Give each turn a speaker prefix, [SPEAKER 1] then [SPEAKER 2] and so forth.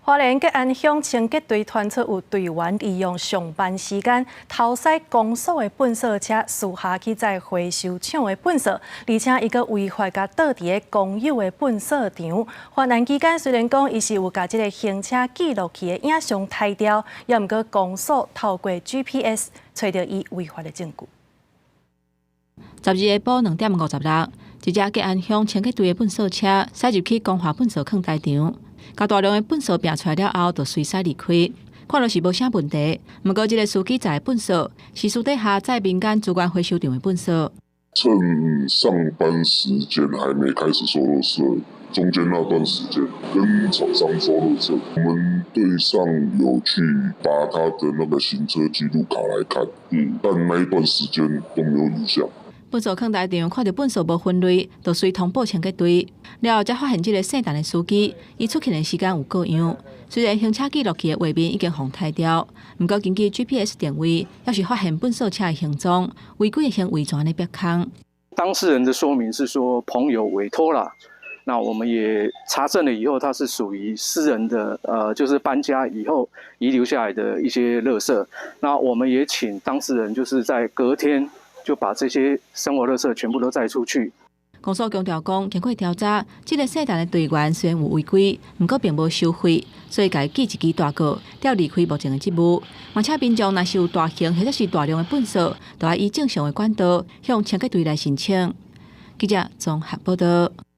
[SPEAKER 1] 花莲吉安乡清洁队传出有队员利用上班时间偷驶公所的粪扫车，私下去再回收厂的粪扫，而且伊个违法甲倒伫个公有的粪扫场。犯案期间虽然讲伊是有甲即个行车记录器的影像拍掉，也毋过公所透过 GPS 找到伊违法的证据。
[SPEAKER 2] 12日晡2点56，一只吉安乡清洁队的粪扫车驶入去光华粪扫坑台场。甲大量的粪扫拼出来了后，就随驶离开，看落是无啥问题。不过，这个司机载的粪扫是私底下在民间资源回收场的粪扫。
[SPEAKER 3] 趁上班时间还没开始收垃圾，中间那段时间跟厂商收垃圾，我们队上有去把他的那个行车记录卡来看，但那一段时间都没有影像。
[SPEAKER 2] 粪扫坑台场看到粪扫无分类，就随通报清洁队。了后才发现这个姓陈的司机，伊出勤的时间有过样。虽然行车记录器的画面已经被拆掉，不过根据 GPS 定位，要是发现粪扫车的行踪，违规的行为全在别坑。
[SPEAKER 4] 当事人的说明是说朋友委托啦，那我们也查证了以后，它是属于私人的，就是搬家以后遗留下来的一些垃圾。那我们也请当事人就是在隔天就把这些生活垃圾全部都载出去。
[SPEAKER 2] 公所强调讲，经过调查，这个姓陈的队员虽然有违规，不过并无收费，所以该记一支大告，调离开目前的职务。而且民众若是有大型或者是大量的粪扫，就要以正常的管道向清洁队来申请。记者综合报道。